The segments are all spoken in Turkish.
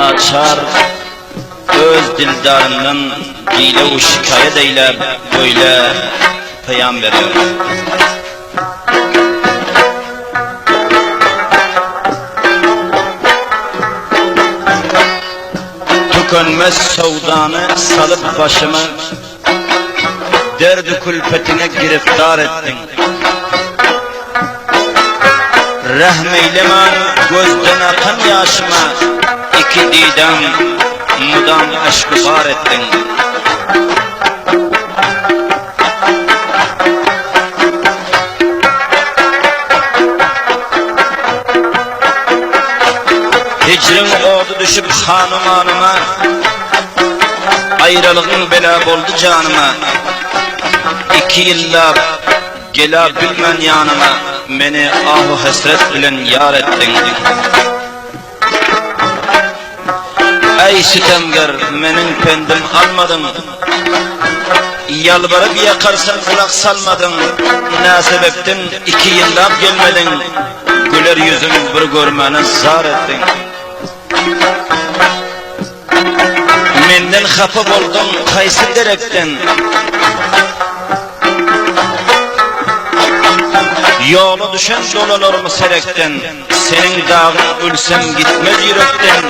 naçar öz dildarından dile u şikayet eyle böyle peyam veriyor. Tükenmez sevdanı salıp başımı derdi külfetine giriftar ettin. Rahmeyleme gözden akan yaşıma iki didem mudam aşkı var ettin. Hicrin oldu düşüp hanumanıma, ayrılığın bela oldu canıma. 2 yıllar gela bilmen yanıma, beni ahu hasret bilen yar ettin. Ey sitemgar, menin pendim almadın, yalvarıp yakarsın kulak salmadın. Ne sebepten 2 yıllar gelmedin, güler yüzüm bir görmeni zar ettin. Menden xafa boldum kaysi derekten, yolu düşen dolanır mı serekten. Senin dağın ölsem gitmez yürekten,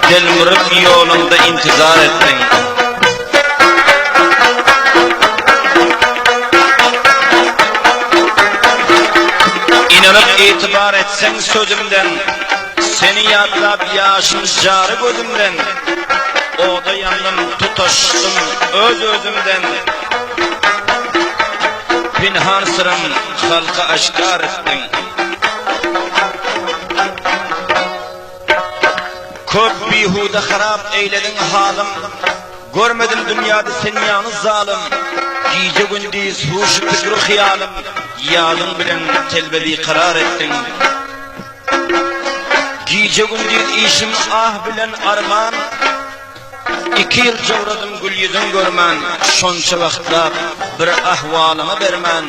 delmirip yolunda intizar ettin. İnanıp itibar etsen sözümden, seni yadlap yaşın jarı gözümden. O da yandım tutuştum öz özümden. Pinhan sıram halka aşkar ettin. Köp bihuda harap eyledin halim, görmedim dünyada sen yanı zalim. Gece gündüz huşu fikru hiyalim, yalın bilen telbedi karar ettin. Gece gündüz işim ah bilen arman, 2 yıl çavradım gül yüzün görmen. Şonça vakitlar bir ahvalımı vermen,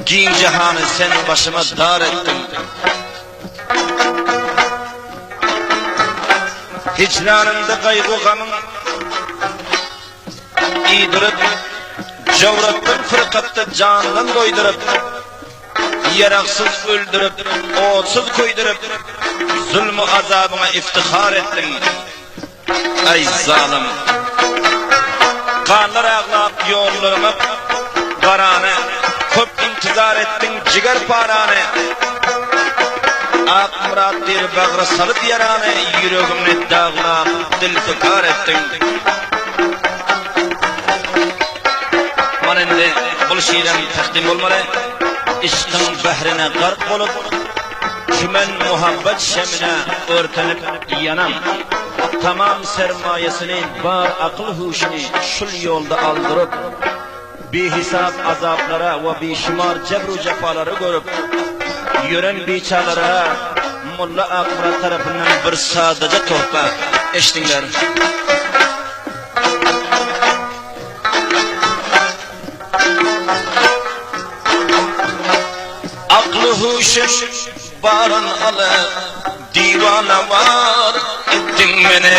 giyin cihanı sen başıma dar ettin. Hicranında kaygı gamın iğdirip, cavrattın fırkatta candan doydurup, yaraksız öldürüp, otsuz koydurup, zulmü azabına iftihar ettin. Ey zalim, kanlar ağlap yollarımı karane, köp intizar ettin ciger parane. Ak murat bir bağrı salıp yarane, yüreğimle dağlap dil fikar ettin. Manende bul şiirem takdim olmalı, işkın bahrine garp olup, kümen muhabbet şemine örtenip yanam. Tamam sermayesini, bar akıl huşunu şul yolda aldırıp, bihisap azaplara ve bişimar cebru cefaları görüp, yören biçalara Molla Akbar tarafından bir sadece tohba eştinler. Aklı huşun barın alıp divana var ettin beni.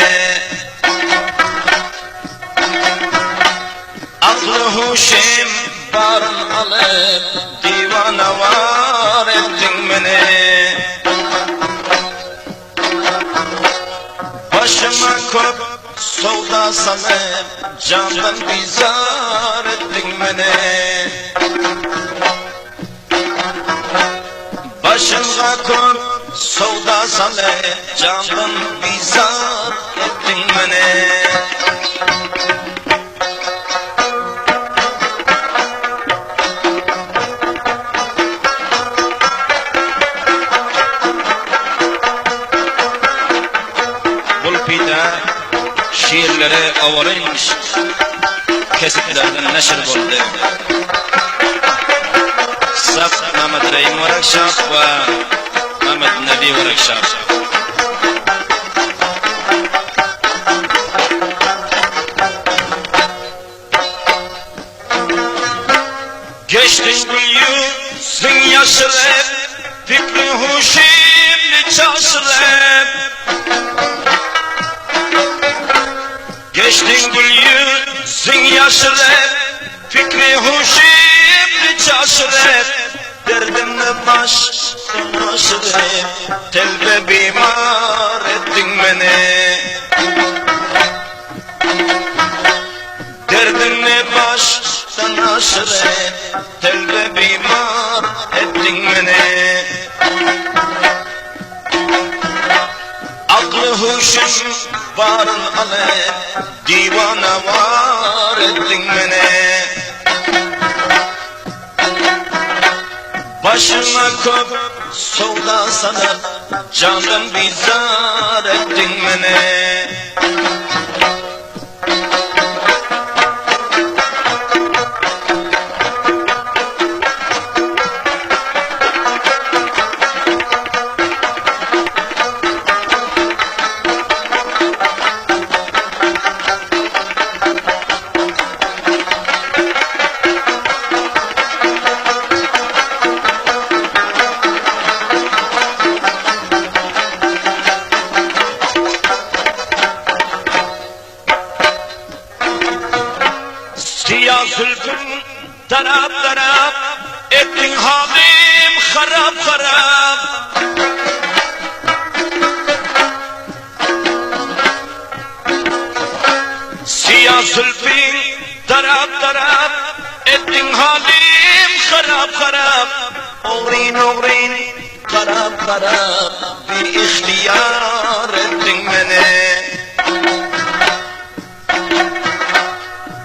Aklı huşum barın alıp divana var ettin beni. Başıma köp solda sanıp candan bizar ettin beni. Başıma köp solda sanıp candan bizar ettin beni. Şiirleri avalıymış, kesitlerden neşir oldu. Saf Mehmet Rahim Varakşap ve Mehmet Nebi Varakşap. Geçtin yüzün yaşırıp, fikri huşimli çaşırıp, İçtin gül yüzün yaşırıp, fikri huşimli çaşırıp, derdimle baştan aşırıp, telbe bimar ettin beni. Derdimle baştan aşırıp, telbe bimar ettin beni. Aklı huşum varın alıp, divana var ettin beni. Başıma kop solda sanıp, candan bizar ettin beni. Siyah zülfün taraf taraf, ettin halim harap harap. Siyah zülfün taraf taraf, ettin halim harap harap. Oğrin oğrin karap karap, bir ihtiyar ettin beni.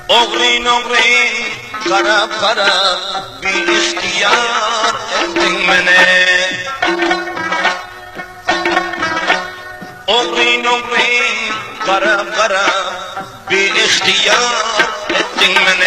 Oğrin oğrin karap karap, bir ihtiyar ettin beni. Oğrin oğrin karap karap, bir ihtiyar ettin beni.